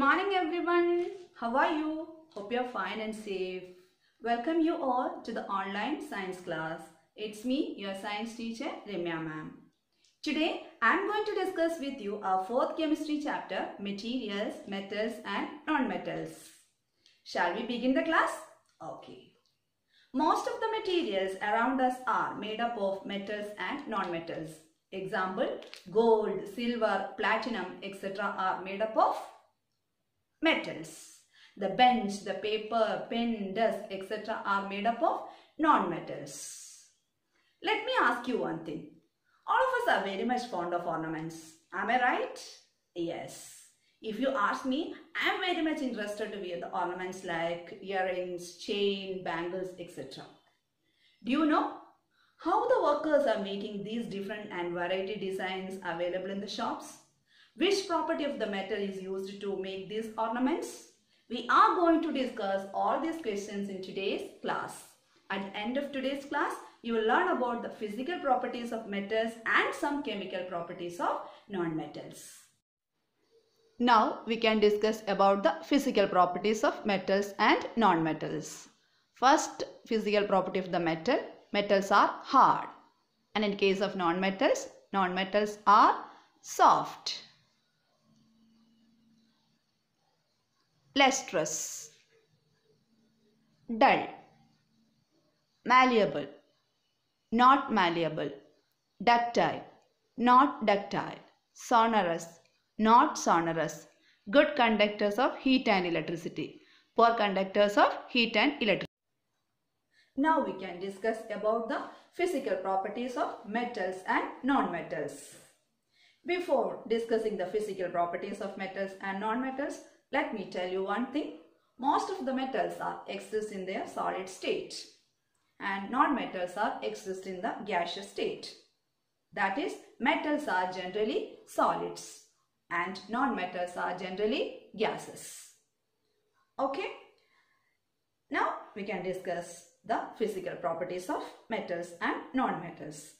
morning everyone. How are you? Hope you're fine and safe. Welcome you all to the online science class. It's me, your science teacher Ramya ma'am. Today I'm going to discuss with you our fourth chemistry chapter, materials, metals and non-metals. Shall we begin the class? Okay. Most of the materials around us are made up of metals and non-metals. Example, gold, silver, platinum, etc. are made up of metals. The bench, the paper, pen, desk, etc. are made up of non-metals. Let me ask you one thing. All of us are very much fond of ornaments. Am I right? Yes. If you ask me, I am very much interested to wear the ornaments like earrings, chain, bangles, etc. Do you know how the workers are making these different and variety designs available in the shops? Which property of the metal is used to make these ornaments? We are going to discuss all these questions in today's class. At the end of today's class, you will learn about the physical properties of metals and some chemical properties of non-metals. Now we can discuss about the physical properties of metals and non-metals. First physical property of the metal, metals are hard. And in case of non-metals, non-metals are soft, lustrous, dull, malleable, not malleable, ductile, not ductile, sonorous, not sonorous, good conductors of heat and electricity, poor conductors of heat and electricity. Now we can discuss about the physical properties of metals and non-metals. Before discussing the physical properties of metals and non-metals, let me tell you one thing. Most of the metals exist in their solid state and non-metals exist in the gaseous state. That is, metals are generally solids and non-metals are generally gases. Okay. Now we can discuss the physical properties of metals and non-metals.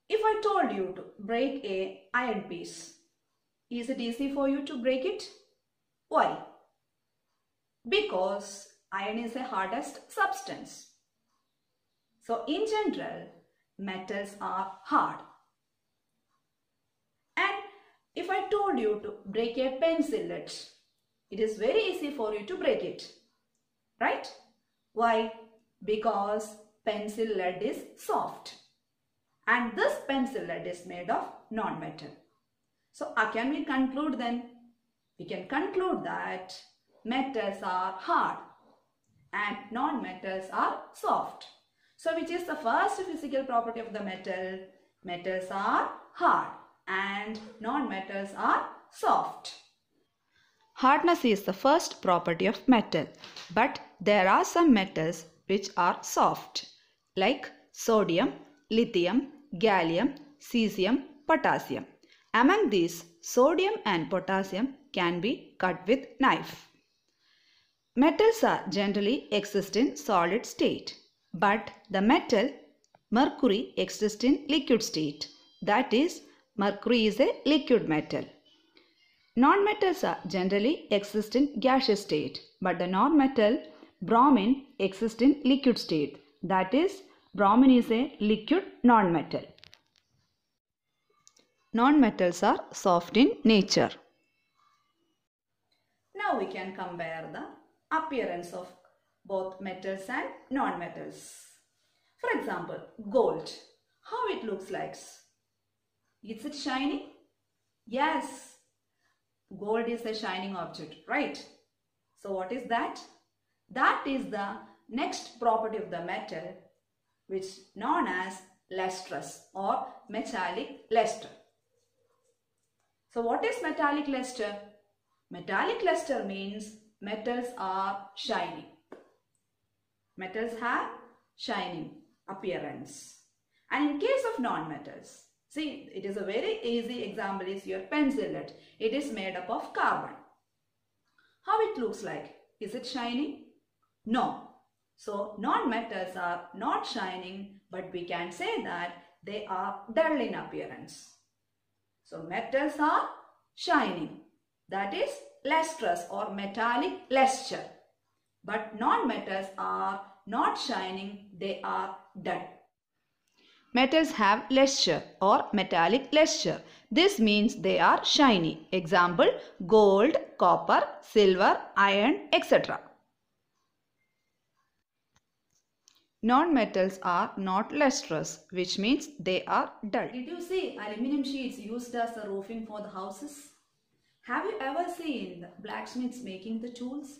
If I told you to break an iron piece, is it easy for you to break it? Why? Because iron is the hardest substance. So in general, metals are hard. And if I told you to break a pencil lead, it is very easy for you to break it. Right? Why? Because pencil lead is soft. And this pencil lead is made of non-metal. So can we conclude then? We can conclude that metals are hard and non-metals are soft. So which is the first physical property of the metal? Metals are hard and non-metals are soft. Hardness is the first property of metal, but there are some metals which are soft like sodium, lithium, gallium, cesium, potassium. Among these, sodium and potassium can be cut with knife. Metals are generally exist in solid state, but the metal mercury exists in liquid state. That is, mercury is a liquid metal. Non-metals are generally exist in gaseous state, but the non-metal bromine exists in liquid state. That is, bromine is a liquid non-metal. Non-metals are soft in nature. Now we can compare the appearance of both metals and non-metals. For example, gold. How it looks like? Is it shiny? Yes. Gold is a shining object, right? So what is that? That is the next property of the metal, which is known as lustrous or metallic luster. So what is metallic luster? Metallic luster means metals are shining. Metals have shining appearance. And in case of non-metals, see, it is a very easy example is your pencil lead. It is made up of carbon. How it looks like? Is it shining? No. So non-metals are not shining, but we can say that they are dull in appearance. So metals are shining. That is lustrous or metallic luster. But non-metals are not shining, they are dull. Metals have luster or metallic luster. This means they are shiny. Example, gold, copper, silver, iron, etc. Non-metals are not lustrous, which means they are dull. Did you see aluminum sheets used as a roofing for the houses? Have you ever seen blacksmiths making the tools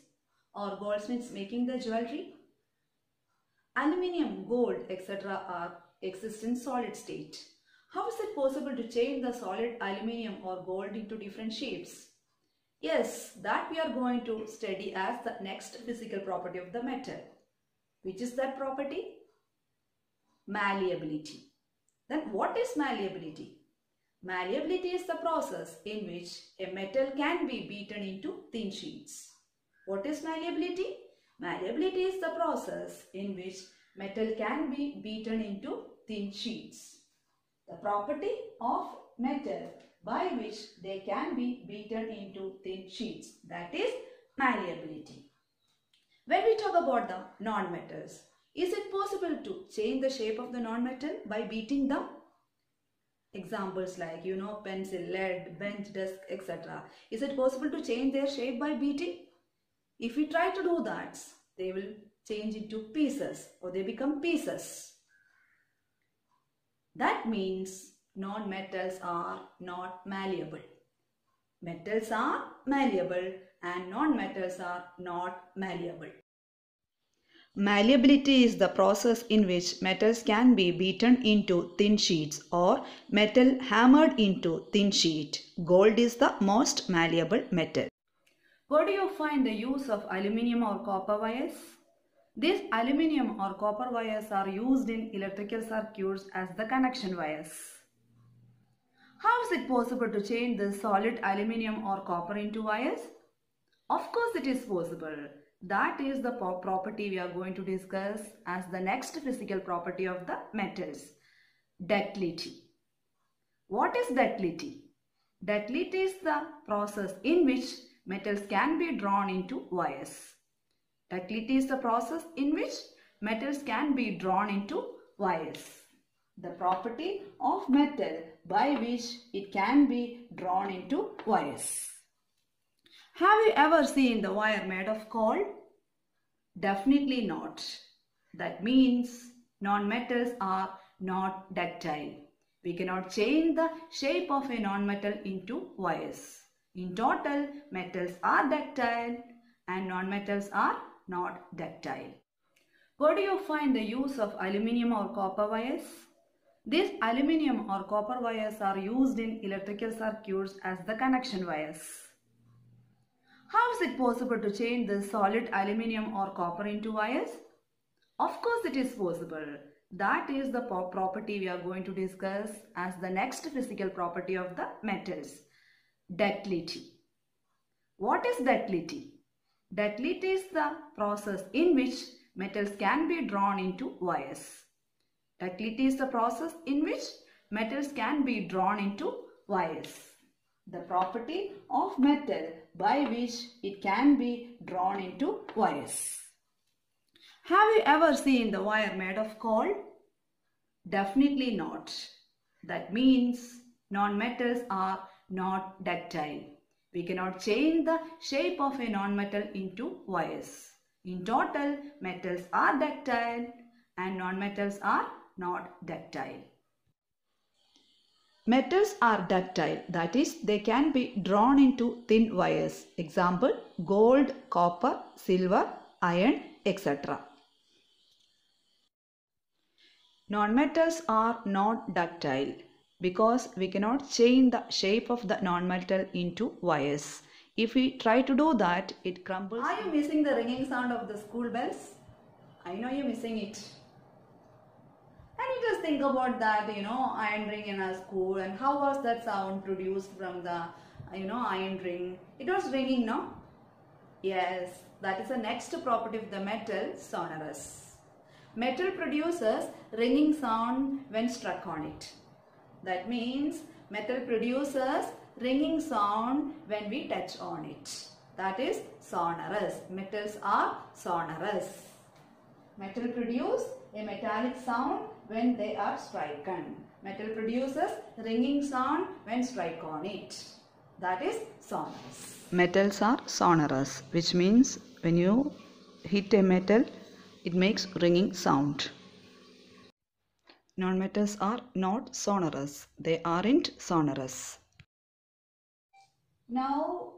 or goldsmiths making the jewelry? Aluminium, gold, etc. exist in solid state. How is it possible to change the solid aluminium or gold into different shapes? Yes, that we are going to study as the next physical property of the metal. Which is that property? Malleability. Then what is malleability? Malleability is the process in which a metal can be beaten into thin sheets. What is malleability? Malleability is the process in which metal can be beaten into thin sheets. The property of metal by which they can be beaten into thin sheets, that is malleability. When we talk about the non-metals, is it possible to change the shape of the non-metal by beating them? Examples like, pencil, lead, bench, desk, etc. Is it possible to change their shape by beating? If we try to do that, they will change into pieces or they become pieces. That means non-metals are not malleable. Metals are malleable and non-metals are not malleable. Malleability is the process in which metals can be beaten into thin sheets or metal hammered into thin sheet. Gold is the most malleable metal. Where do you find the use of aluminium or copper wires? These aluminium or copper wires are used in electrical circuits as the connection wires. How is it possible to change the solid aluminium or copper into wires? Of course it is possible. That is the property we are going to discuss as the next physical property of the metals. Ductility. What is ductility? Ductility is the process in which metals can be drawn into wires. Ductility is the process in which metals can be drawn into wires. The property of metal by which it can be drawn into wires. Have you ever seen the wire made of coal? Definitely not. That means non-metals are not ductile. We cannot change the shape of a non-metal into wires. In total, metals are ductile and non-metals are not ductile. Where do you find the use of aluminium or copper wires? These aluminium or copper wires are used in electrical circuits as the connection wires. How is it possible to change the solid aluminium or copper into wires? Of course it is possible. That is the property we are going to discuss as the next physical property of the metals. Ductility. What is ductility? Ductility is the process in which metals can be drawn into wires. Ductility is the process in which metals can be drawn into wires. The property of metal by which it can be drawn into wires. Have you ever seen the wire made of coal? Definitely not. That means non-metals are not ductile. We cannot change the shape of a non-metal into wires. In total, metals are ductile and non-metals are not ductile. Metals are ductile, that is, they can be drawn into thin wires. Example, gold, copper, silver, iron, etc. Non-metals are not ductile because we cannot change the shape of the non-metal into wires. If we try to do that, it crumbles. Are you missing the ringing sound of the school bells? I know you're missing it. And you just think about that, iron ring in a school, and how was that sound produced from the, iron ring? It was ringing, no? Yes, that is the next property of the metal, sonorous. Metal produces ringing sound when struck on it. That means Metal produces ringing sound when we touch on it. That is sonorous. Metals are sonorous. Metal produce a metallic sound when they are striken. Metal produces ringing sound when strike on it. That is sonorous. Metals are sonorous, which means when you hit a metal, it makes ringing sound. Non-metals are not sonorous. They aren't sonorous. Now,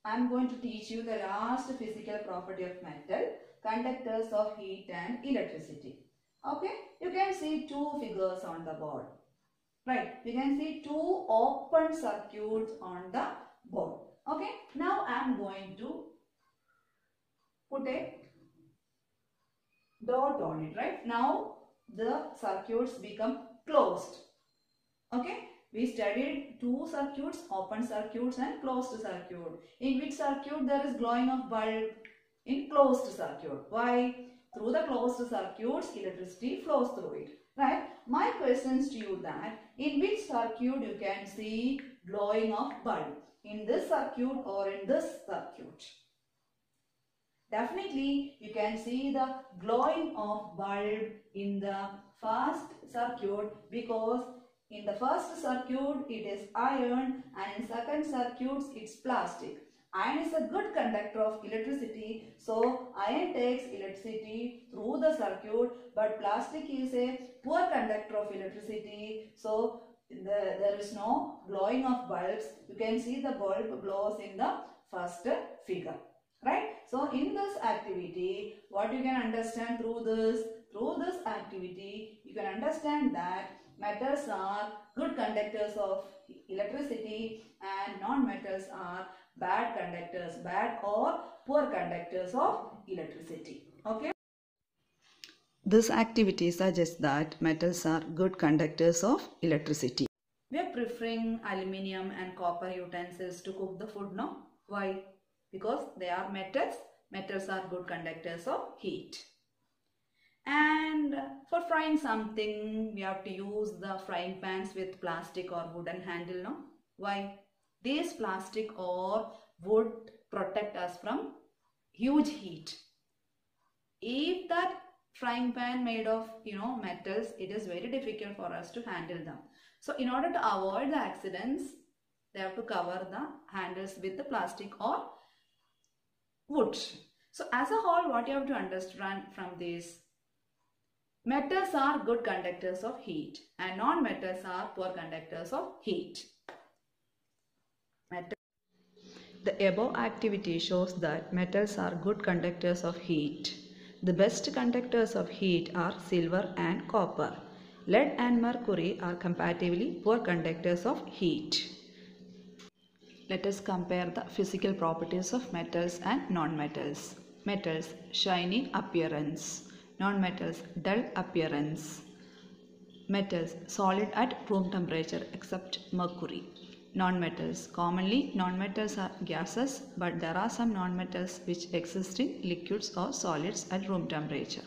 I am going to teach you the last physical property of metal, conductors of heat and electricity. Okay, you can see two figures on the board. Right, you can see two open circuits on the board. Okay, now I am going to put a dot on it. Right, now the circuits become closed. Okay, we studied two circuits, open circuits and closed circuit. In which circuit there is glowing of bulb? In closed circuit. Why? Through the closed circuits, electricity flows through it. Right? My questions to you that in which circuit you can see glowing of bulb? In this circuit or in this circuit? Definitely you can see the glowing of bulb in the first circuit, because in the first circuit it is iron and in second circuit it's plastic. Iron is a good conductor of electricity, so iron takes electricity through the circuit, but plastic is a poor conductor of electricity, so there is no glowing of bulbs. You can see the bulb glows in the first figure. Right? So in this activity, what you can understand through this activity, you can understand that metals are good conductors of electricity and non-metals are bad conductors, bad or poor conductors of electricity. Okay. This activity suggests that metals are good conductors of electricity. We are preferring aluminium and copper utensils to cook the food now. Why? Because they are metals. Metals are good conductors of heat. And for frying something, we have to use the frying pans with plastic or wooden handle, no? Why? This plastic or wood protect us from huge heat. If that frying pan made of metals, it is very difficult for us to handle them. So in order to avoid the accidents, they have to cover the handles with the plastic or wood. So as a whole, what you have to understand from this, metals are good conductors of heat and non-metals are poor conductors of heat. The above activity shows that metals are good conductors of heat. The best conductors of heat are silver and copper. Lead and mercury are comparatively poor conductors of heat. Let us compare the physical properties of metals and non-metals. Metals, shiny appearance. Non-metals, dull appearance. Metals, solid at room temperature except mercury. Non-metals, commonly non-metals are gases, but there are some non-metals which exist in liquids or solids at room temperature.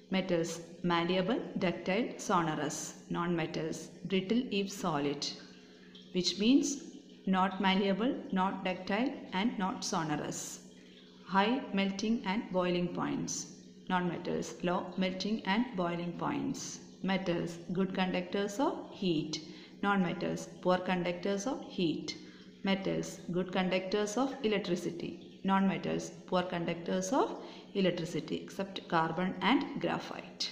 Metals, malleable, ductile, sonorous. Non-metals, brittle if solid, which means not malleable, not ductile and not sonorous. High melting and boiling points. Non-metals, low melting and boiling points. Metals, good conductors of heat. Non-metals, poor conductors of heat. Metals, good conductors of electricity. Non-metals, poor conductors of electricity except carbon and graphite.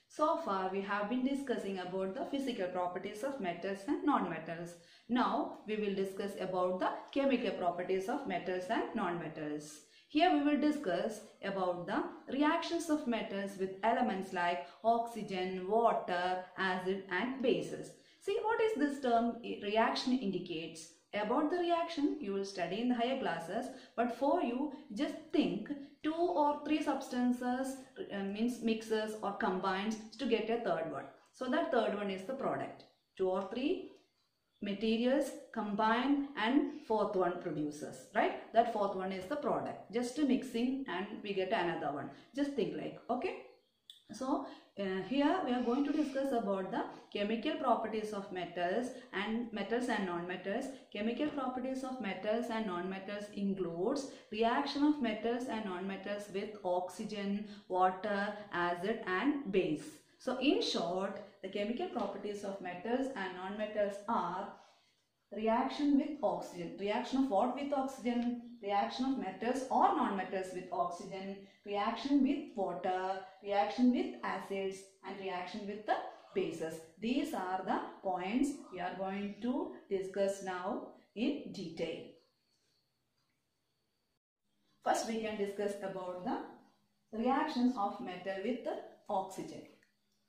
So far we have been discussing about the physical properties of metals and non-metals. Now we will discuss about the chemical properties of metals and non-metals. Here we will discuss about the reactions of metals with elements like oxygen, water, acid and bases. See, what is this term reaction indicates? About the reaction you will study in the higher classes, but for you just think 2 or 3 substances means mixes or combines to get a third one. So that third one is the product. 2 or 3 materials combine and fourth one produces, right? That fourth one is the product. Just mixing and we get another one. Just think like, okay? So here we are going to discuss about the chemical properties of metals and non-metals. Chemical properties of metals and non-metals includes reaction of metals and non-metals with oxygen, water, acid and base. So in short, the chemical properties of metals and non-metals are reaction with oxygen. Reaction of what with oxygen? Reaction of metals or non-metals with oxygen. Reaction with water. Reaction with acids. And reaction with the bases. These are the points we are going to discuss now in detail. First we can discuss about the reactions of metal with the oxygen.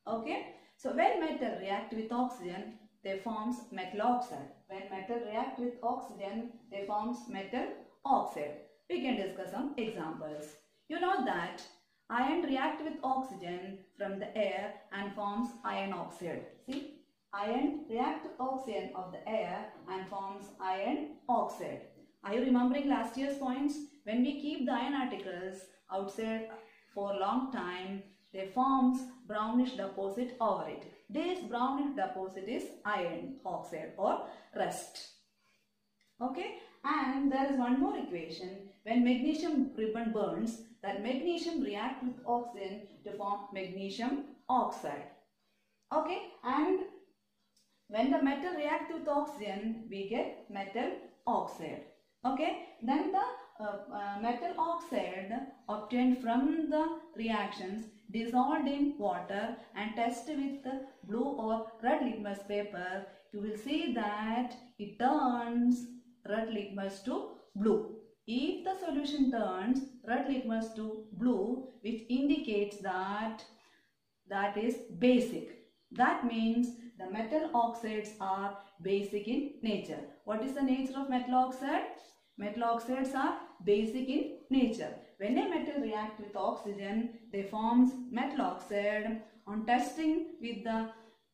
Okay. So when metal react with oxygen, they forms metal oxide. When metal react with oxygen, they forms metal oxide. We can discuss some examples. You know that iron react with oxygen from the air and forms iron oxide. See, iron react with oxygen of the air and forms iron oxide. Are you remembering last year's points? When we keep the iron particles outside for a long time, they forms brownish deposit over it. This brownish deposit is iron oxide or rust. Okay, and there is one more equation. When magnesium ribbon burns, that magnesium react with oxygen to form magnesium oxide. Okay, and when the metal react with oxygen, we get metal oxide. Okay, then the metal oxide obtained from the reactions dissolved in water and tested with the blue or red litmus paper, you will see that it turns red litmus to blue. If the solution turns red litmus to blue, which indicates that is basic. That means the metal oxides are basic in nature. What is the nature of metal oxide? Metal oxides are basic in nature. When a metal reacts with oxygen, they forms metal oxide. On testing with the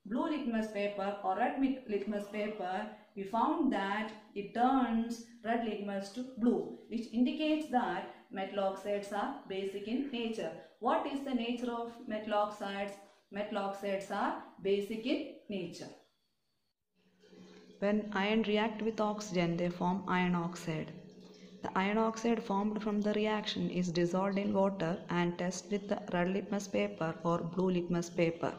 blue litmus paper or red litmus paper, we found that it turns red litmus to blue, which indicates that metal oxides are basic in nature. What is the nature of metal oxides? Metal oxides are basic in nature. When iron react with oxygen, they form iron oxide. The iron oxide formed from the reaction is dissolved in water and tested with the red litmus paper or blue litmus paper.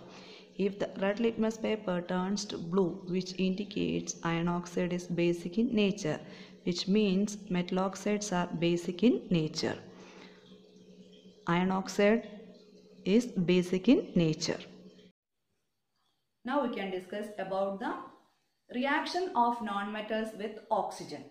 If the red litmus paper turns to blue, which indicates iron oxide is basic in nature, which means metal oxides are basic in nature. Iron oxide is basic in nature. Now we can discuss about the reaction of nonmetals with oxygen.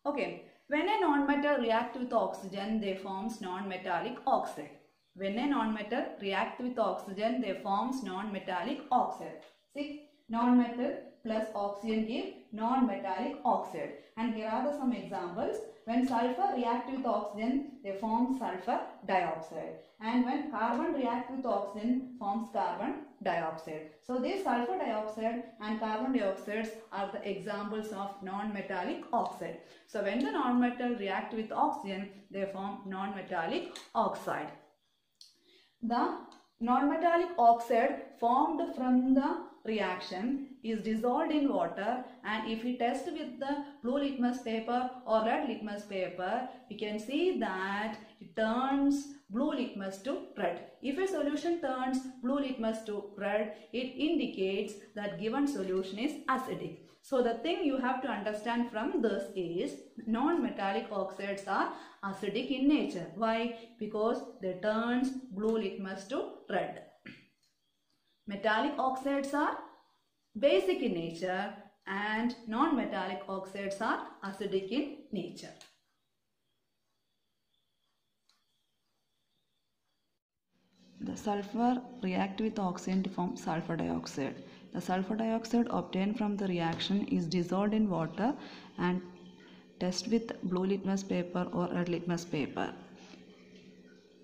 Okay, when a nonmetal reacts with oxygen, they forms nonmetallic oxide. When a nonmetal reacts with oxygen, they forms nonmetallic oxide. See, nonmetal plus oxygen give nonmetallic oxide. And here are some examples. When sulfur reacts with oxygen, they form sulfur dioxide. And when carbon reacts with oxygen, forms carbon dioxide. So these sulfur dioxide and carbon dioxides are the examples of non-metallic oxide. So when the non-metal react with oxygen, they form non-metallic oxide. The non-metallic oxide formed from the reaction is dissolved in water, and if we test with the blue litmus paper or red litmus paper, we can see that it turns blue litmus to red. If a solution turns blue litmus to red, it indicates that given solution is acidic. So the thing you have to understand from this is non-metallic oxides are acidic in nature. Why? Because they turns blue litmus to red. Metallic oxides are basic in nature and non-metallic oxides are acidic in nature. The sulfur reacts with oxygen to form sulfur dioxide. The sulfur dioxide obtained from the reaction is dissolved in water and tested with blue litmus paper or red litmus paper.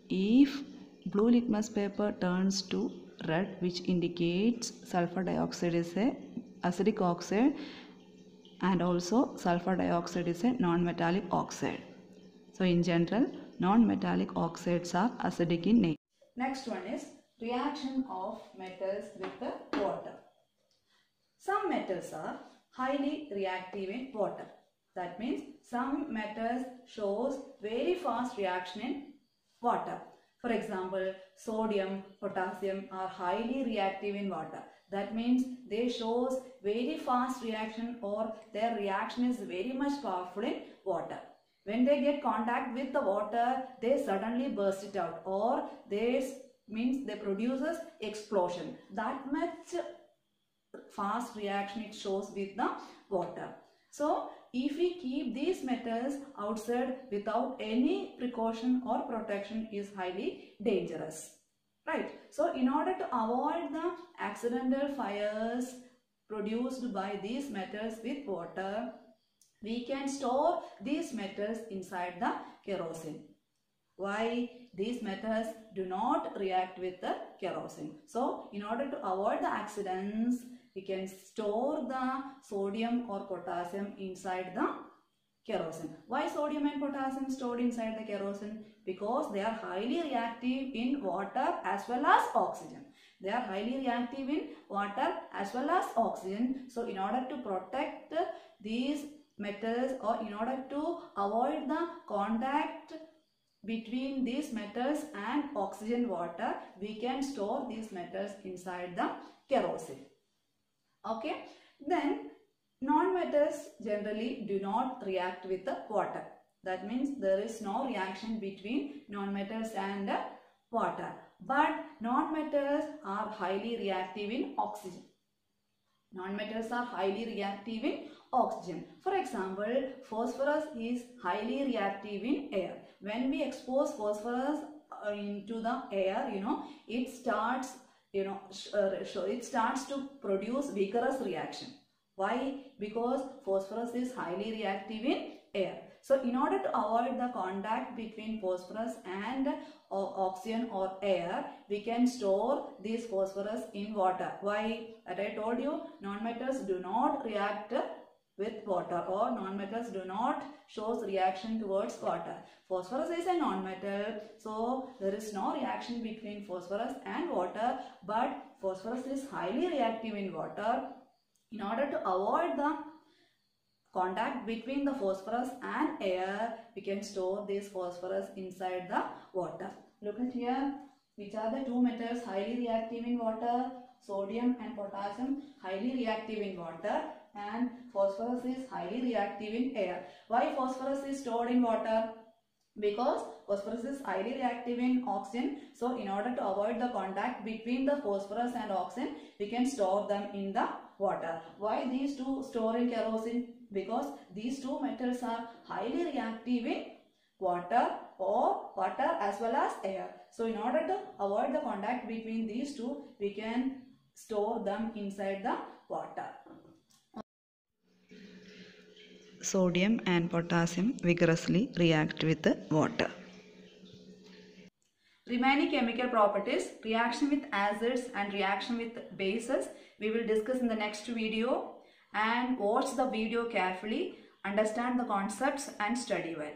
If blue litmus paper turns to red, which indicates sulfur dioxide is a acidic oxide, and also sulfur dioxide is a non-metallic oxide. So in general, non-metallic oxides are acidic in nature. Next one is reaction of metals with the water. Some metals are highly reactive in water. That means some metals shows very fast reaction in water. For example, sodium, potassium are highly reactive in water. That means they shows very fast reaction, or their reaction is very much powerful in water. When they get contact with the water, they suddenly burst it out, or they produces explosion. That much fast reaction it shows with the water. So if we keep these metals outside without any precaution or protection, is highly dangerous, right? So in order to avoid the accidental fires produced by these metals with water, we can store these metals inside the kerosene. Why? These metals do not react with the kerosene. So in order to avoid the accidents, we can store the sodium or potassium inside the kerosene. Why sodium and potassium stored inside the kerosene? Because they are highly reactive in water as well as oxygen. They are highly reactive in water as well as oxygen. So in order to protect these metals, or in order to avoid the contact between these metals and oxygen water, we can store these metals inside the kerosene. Okay, then non-metals generally do not react with the water. That means there is no reaction between non-metals and water. But non-metals are highly reactive in oxygen. Non-metals are highly reactive in oxygen. For example, phosphorus is highly reactive in air. When we expose phosphorus into the air, it starts it starts to produce vigorous reaction. Why? Because phosphorus is highly reactive in air. So in order to avoid the contact between phosphorus and oxygen or air, we can store this phosphorus in water. Why? As I told you, non-metals do not react with water, or non-metals do not shows reaction towards water. Phosphorus is a non-metal, so there is no reaction between phosphorus and water, but phosphorus is highly reactive in water. In order to avoid the contact between the phosphorus and air, we can store this phosphorus inside the water. Look at here, which are the two metals highly reactive in water? Sodium and potassium highly reactive in water, and phosphorus is highly reactive in air. Why phosphorus is stored in water? Because phosphorus is highly reactive in oxygen. So in order to avoid the contact between the phosphorus and oxygen, we can store them in the water. Why these two store in kerosene? Because these two metals are highly reactive in water, or water as well as air. So in order to avoid the contact between these two, we can store them inside the water. Sodium and potassium vigorously react with the water. Remaining chemical properties, reaction with acids and reaction with bases, we will discuss in the next video. And watch the video carefully, understand the concepts and study well.